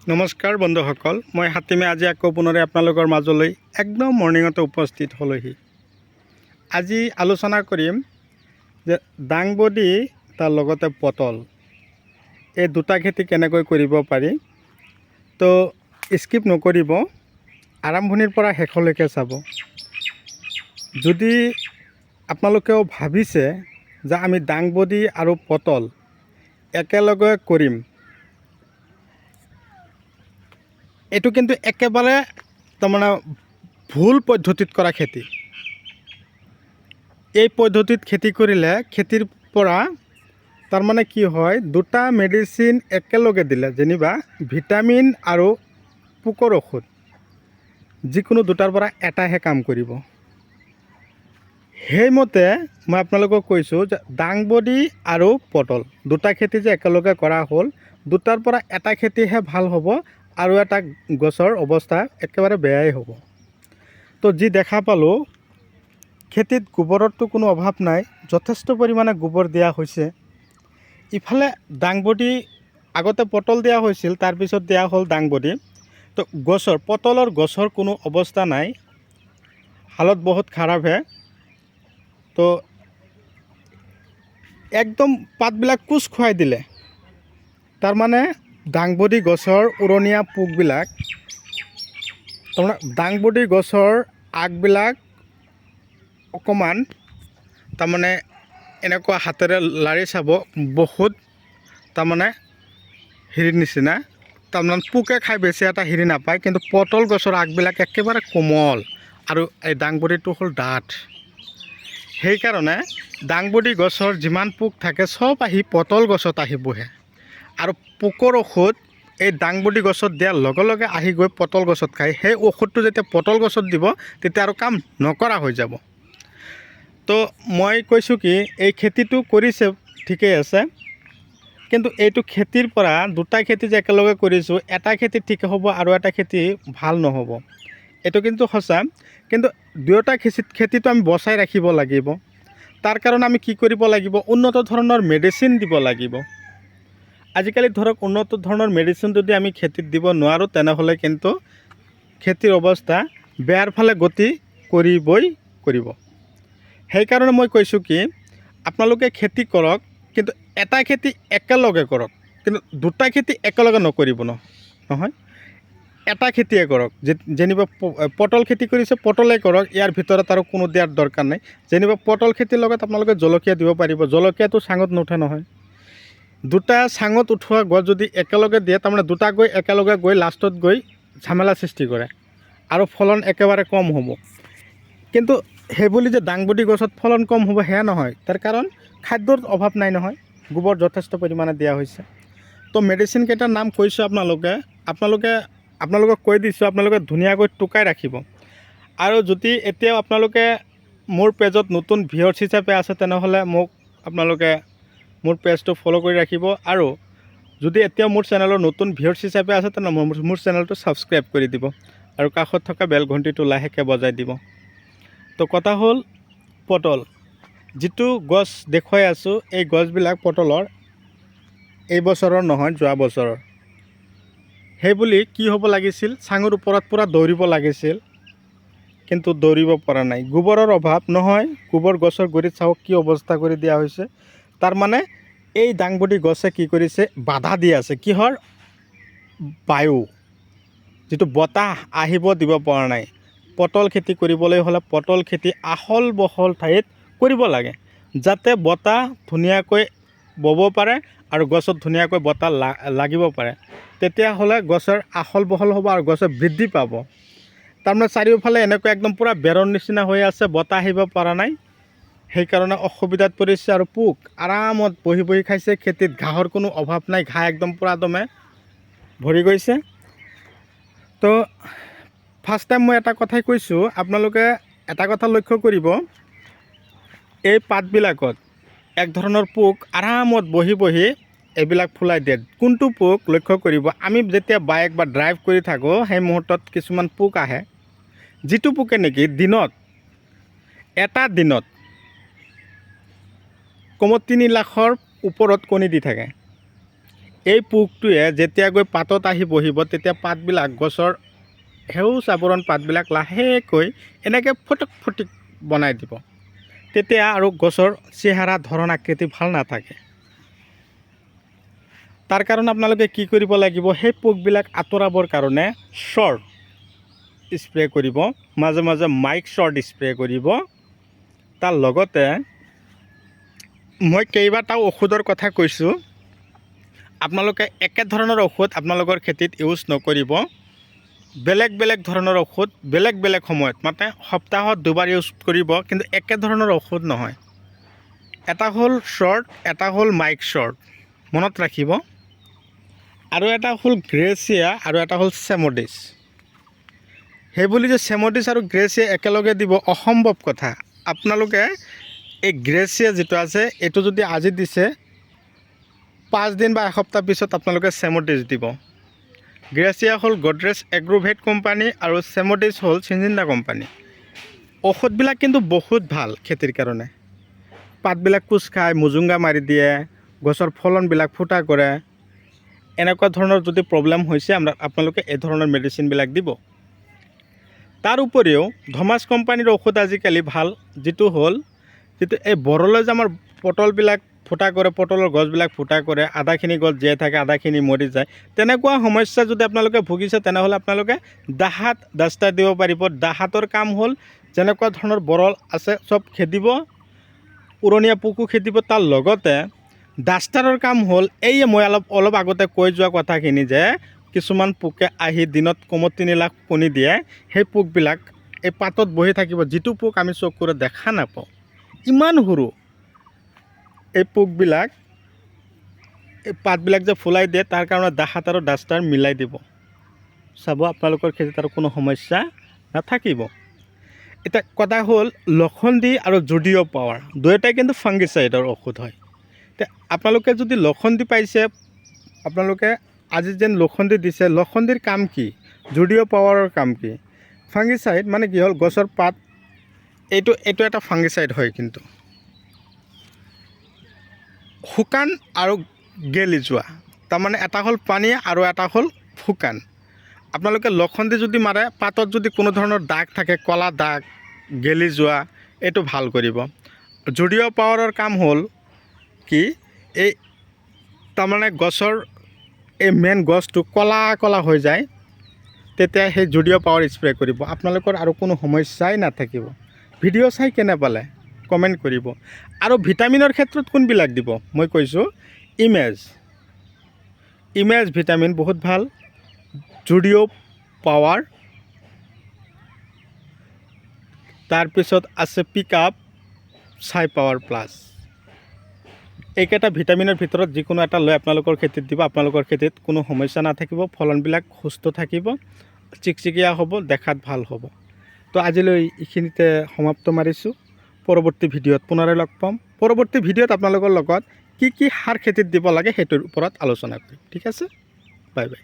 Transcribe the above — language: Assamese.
নমস্কাৰ বন্ধুসকল, মই হাতীমে আজি আকৌ পুনৰে আপোনালোকৰ মাজলৈ একদম মৰ্ণিঙতে উপস্থিত হ'লোহি। আজি আলোচনা কৰিম যে দাংবডি তাৰ লগতে পটল এই দুটা খেতি কেনেকৈ কৰিব পাৰি। তো স্কিপ নকৰিব, আৰম্ভণিৰ পৰা শেষলৈকে চাব। যদি আপোনালোকেও ভাবিছে যে আমি দাংবডি আৰু পটল একেলগে কৰিম, এইটো কিন্তু একেবাৰে তাৰমানে ভুল পদ্ধতিত কৰা খেতি। এই পদ্ধতিত খেতি কৰিলে খেতিৰ পৰা তাৰমানে কি হয়, দুটা মেডিচিন একেলগে দিলে, যেনিবা ভিটামিন আৰু পোকৰ ঔষধ, যিকোনো দুটাৰ পৰা এটাহে কাম কৰিব। সেইমতে মই আপোনালোকক কৈছোঁ যে দাংবডি আৰু পটল দুটা খেতি যে একেলগে কৰা হ'ল, দুটাৰ পৰা এটা খেতিহে ভাল হ'ব আৰু এটা গছৰ অৱস্থা একেবাৰে বেয়াই হ'ব। তো যি দেখা পালোঁ, খেতিত গোবৰৰতো কোনো অভাৱ নাই, যথেষ্ট পৰিমাণে গোবৰ দিয়া হৈছে। ইফালে দাংবডি, আগতে পটল দিয়া হৈছিল, তাৰপিছত দিয়া হ'ল দাংবডি। তো পটলৰ গছৰ কোনো অৱস্থা নাই, হালত বহুত খাৰাপহে। তো একদম পাতবিলাক কোচ খুৱাই দিলে, তাৰমানে দাংবডি গছৰ উৰণীয়া পোকবিলাক, তাৰমানে দাংবডি গছৰ আগবিলাক অকণমান তাৰমানে এনেকুৱা হাতেৰে লাৰি চাব, বহুত তাৰমানে হেৰিৰ নিচিনা, তাৰমানে পোকে খাই বেছি এটা হেৰি নাপায়। কিন্তু পটল গছৰ আগবিলাক একেবাৰে কোমল আৰু এই দাংবডিটো হ'ল ডাঠ। সেইকাৰণে দাংবডি গছৰ যিমান পোক থাকে চব আহি পটল গছত আহি বহে, আৰু পোকৰ ঔষধ এই দাংবডি গছত দিয়াৰ লগে লগে আহি গৈ পটল গছত খায়। সেই ঔষধটো যেতিয়া পটল গছত দিব, তেতিয়া আৰু কাম নকৰা হৈ যাব। তো মই কৈছোঁ কি, এই খেতিটো কৰিছে ঠিকেই আছে, কিন্তু এইটো খেতিৰ পৰা দুটা খেতি যে একেলগে কৰিছোঁ, এটা খেতি ঠিক হ'ব আৰু এটা খেতি ভাল নহ'ব, এইটো কিন্তু সঁচা। কিন্তু দুয়োটা খেতিটো আমি বচাই ৰাখিব লাগিব। তাৰ কাৰণে আমি কি কৰিব লাগিব, উন্নত ধৰণৰ মেডিচিন দিব লাগিব। আজিকালি ধৰক উন্নত ধৰণৰ মেডিচিন যদি আমি খেতিত দিব নোৱাৰোঁ, তেনেহ'লে কিন্তু খেতিৰ অৱস্থা বেয়াৰ ফালে গতি কৰিবই কৰিব। সেইকাৰণে মই কৈছোঁ কি, আপোনালোকে খেতি কৰক, কিন্তু এটা খেতি একেলগে কৰক, কিন্তু দুটা খেতি একেলগে নকৰিব নহয়। এটা খেতিয়ে কৰক। যেনিবা পটল খেতি কৰিছে, পটলেই কৰক, ইয়াৰ ভিতৰত আৰু কোনো দিয়াৰ দৰকাৰ নাই। যেনিবা পটল খেতিৰ লগত আপোনালোকে জলকীয়া দিব পাৰিব, জলকীয়াটো চাঙত নুঠে নহয়। দুটা চাঙত উঠোৱা গছ যদি একেলগে দিয়ে, তাৰমানে দুটা গৈ একেলগে গৈ লাষ্টত গৈ ঝামেলা সৃষ্টি কৰে আৰু ফলন একেবাৰে কম হ'ব। কিন্তু সেইবুলি যে দাংবডি গছত ফলন কম হ'ব সেয়া নহয়, তাৰ কাৰণ খাদ্যৰ অভাৱ নাই নহয়, গোবৰ যথেষ্ট পৰিমাণে দিয়া হৈছে। তো মেডিচিন কেইটাৰ নাম কৈছোঁ, আপোনালোকক কৈ দিছোঁ, আপোনালোকে ধুনীয়াকৈ টুকাই ৰাখিব। আৰু যদি এতিয়াও আপোনালোকে মোৰ পেজত নতুন ভিউৱাৰ্ছ হিচাপে আছে, তেনেহ'লে আপোনালোকে মোৰ পেজটো ফ'ল' কৰি ৰাখিব। আৰু যদি এতিয়াও মোৰ চেনেলৰ নতুন ভিউৱাৰ্ছ হিচাপে আছে, তেনেহ'লে মোৰ চেনেলটো ছাবস্ক্ৰাইব কৰি দিব আৰু কাষত থকা বেল ঘণ্টিটো লাহেকৈ বজাই দিব। তো কথা হ'ল, পটল যিটো গছ দেখুৱাই আছোঁ, এই গছবিলাক পটলৰ এই বছৰৰ নহয়, যোৱা বছৰৰ। সেইবুলি কি হ'ব লাগিছিল, চাঙৰ ওপৰত পূৰা দৌৰিব লাগিছিল, কিন্তু দৌৰিব পৰা নাই। গোবৰৰ অভাৱ নহয়, গোবৰ গছৰ গুৰিত চাওক কি অৱস্থা কৰি দিয়া হৈছে। তাৰমানে এই দাংবডি গছে কি কৰিছে, বাধা দি আছে। কিহৰ? বায়ু, যিটো বতাহ আহিব দিব পৰা নাই। পটল খেতি কৰিবলৈ হ'লে পটল খেতি আহল বহল ঠাইত কৰিব লাগে, যাতে বতাহ ধুনীয়াকৈ বব পাৰে আৰু গছত ধুনীয়াকৈ বতাহ লাগিব পাৰে। তেতিয়াহ'লে গছৰ আহল বহল হ'ব আৰু গছে বৃদ্ধি পাব। তাৰমানে চাৰিওফালে এনেকুৱা একদম পূৰা বেৰৰ নিচিনা হৈ আছে, বতাহ আহিব পৰা নাই, সেইকাৰণে অসুবিধাত পৰিছে। আৰু পোক আৰামত বহি বহি খাইছে। খেতিত ঘাঁহৰ কোনো অভাৱ নাই, ঘাঁহ একদম পূৰা দমে ভৰি গৈছে। তো ফাৰ্ষ্ট টাইম মই এটা কথাই কৈছোঁ, আপোনালোকে এটা কথা লক্ষ্য কৰিব, এই পাতবিলাকত এক ধৰণৰ পোক আৰামত বহি বহি এইবিলাক ফুলাই দিয়ে। কোনটো পোক লক্ষ্য কৰিব, আমি যেতিয়া বাইক বা ড্ৰাইভ কৰি থাকোঁ, সেই মুহূৰ্তত কিছুমান পোক আহে, যিটো পোকে নেকি এটা দিনত কমেও 3 লাখৰ ওপৰত কণী দি থাকে। এই পোকটোৱে যেতিয়া গৈ পাতত আহি বহিব তেতিয়া পাতবিলাক গছৰ সেউজ আৱৰণ পাতবিলাক লাহেকৈ এনেকৈ ফটক ফটিক বনাই দিব। তেতিয়া আৰু গছৰ চেহেৰা ধৰণ আকৃতি ভাল নাথাকে। তাৰ কাৰণে আপোনালোকে কি কৰিব লাগিব, সেই পোকবিলাক আঁতৰাবৰ কাৰণে শ্বৰ্ট স্প্ৰে কৰিব, মাজে মাজে মাইক শ্বৰ্ট স্প্ৰে কৰিব। তাৰ লগতে মই কেইবাটাও ঔষধৰ কথা কৈছোঁ, আপোনালোকে একে ধৰণৰ ঔষধ আপোনালোকৰ খেতিত ইউজ নকৰিব। বেলেগ বেলেগ ধৰণৰ ঔষধ বেলেগ বেলেগ সময়ত, মানে সপ্তাহত দুবাৰ ইউজ কৰিব, কিন্তু একে ধৰণৰ ঔষধ নহয়। এটা হ'ল শ্বৰ্ট, এটা হ'ল মাইক শ্বৰ্ট, মনত ৰাখিব। আৰু এটা হ'ল গ্ৰেচিয়া আৰু এটা হ'ল চেমডিছ। সেইবুলি যে চেমডিছ আৰু গ্ৰেচিয়া একেলগে দিব অসম্ভৱ কথা। আপোনালোকে এই গ্ৰেচিয়া যিটো আছে এইটো যদি আজি দিছে 5 দিন বা এসপ্তাহ পিছত আপোনালোকে চেমডিছ দিব। গ্ৰেচিয়া হ'ল গডৰেজ এগ্ৰোভেট কোম্পানী আৰু চেমডিছ হ'ল চিনজিন্দা কোম্পানী। ঔষধবিলাক কিন্তু বহুত ভাল খেতিৰ কাৰণে। পাতবিলাক কোচ খাই মোজোংগা মাৰি দিয়ে, গছৰ ফলনবিলাক ফুটা কৰে। এনেকুৱা ধৰণৰ যদি প্ৰব্লেম হৈছে আপোনালোকে এই ধৰণৰ মেডিচিনবিলাক দিব। তাৰ উপৰিও ধমাছ কোম্পানীৰ ঔষধ আজিকালি ভাল, যিটো এই বৰলৈ যে আমাৰ পটলবিলাক ফুটা কৰে, পটলৰ গছবিলাক ফুটা কৰে, আধাখিনি গছ জীয়াই থাকে, আধাখিনি মৰি যায়। তেনেকুৱা সমস্যা যদি আপোনালোকে ভুগিছে তেনেহ'লে আপোনালোকে দাহাত ডাষ্টাৰ দিব পাৰিব। দাহাতৰ কাম হ'ল যেনেকুৱা ধৰণৰ বৰল আছে চব খেদিব, উৰণীয়া পোকো খেদিব। তাৰ লগতে ডাষ্টাৰৰ কাম হ'ল এই মই অলপ আগতে কৈ যোৱা কথাখিনি যে কিছুমান পোকে আহি দিনত কমত 3 লাখ কণী দিয়ে, সেই পোকবিলাক এই পাতত বহি থাকিব, যিটো পোক আমি চকুৰে দেখা নাপাওঁ, ইমান সৰু এই পোকবিলাক এই পাতবিলাক যে ফুলাই দিয়ে, তাৰ কাৰণে দাহাত আৰু ডাষ্টাৰ মিলাই দিব। চাব আপোনালোকৰ খেতিত আৰু কোনো সমস্যা নাথাকিব। এতিয়া কথা হ'ল লখন্দি আৰু জুডিঅ' পাৱাৰ দুয়োটাই কিন্তু ফাংগিচাইডৰ ঔষধ হয়। এতিয়া আপোনালোকে যদি লখন্দি পাইছে, আপোনালোকে আজি যেন লখন্দি দিছে, লখন্দিৰ কাম কি, জুডিঅ' পাৱাৰৰ কাম কি? ফাংগিচাইড মানে কি হ'ল গছৰ পাত, এইটো এটা ফাংগিচাইড হয়। কিন্তু শুকান আৰু গেলি যোৱা, তাৰমানে এটা হ'ল পানী আৰু এটা হ'ল শুকান। আপোনালোকে লখন্দি যদি মাৰে, পাতত যদি কোনো ধৰণৰ দাগ থাকে, ক'লা দাগ, গেলি যোৱা, এইটো ভাল কৰিব। জুডিঅ' পাৱাৰৰ কাম হ'ল কি, এই তাৰমানে গছৰ এই মেইন গছটো ক'লা ক'লা হৈ যায়, তেতিয়া সেই জুডিঅ' পাৱাৰ স্প্ৰে কৰিব। আপোনালোকৰ আৰু কোনো সমস্যাই নাথাকিব। ভিডিঅ' চাই কেনে পালে কমেণ্ট কৰিব। আৰু ভিটামিনৰ ক্ষেত্ৰত কোনবিলাক দিব মই কৈছোঁ, ইমেজ ভিটামিন বহুত ভাল, জুডিঅ' পাৱাৰ, তাৰপিছত আছে পিকআপ, চাই পাৱাৰ প্লাছ। এইকেইটা ভিটামিনৰ ভিতৰত যিকোনো এটা লৈ আপোনালোকৰ খেতিত দিব। আপোনালোকৰ খেতিত কোনো সমস্যা নাথাকিব, ফলনবিলাক সুস্থ থাকিব, চিকচিকীয়া হ'ব, দেখাত ভাল হ'ব। তো আজিলৈ এইখিনিতে সমাপ্ত মাৰিছোঁ। পৰৱৰ্তী ভিডিঅ'ত পুনৰাই লগ পাম। পৰৱৰ্তী ভিডিঅ'ত আপোনালোকৰ লগত কি সাৰ খেতিত দিব লাগে সেইটোৰ ওপৰত আলোচনা কৰিম। ঠিক আছে, বাই বাই।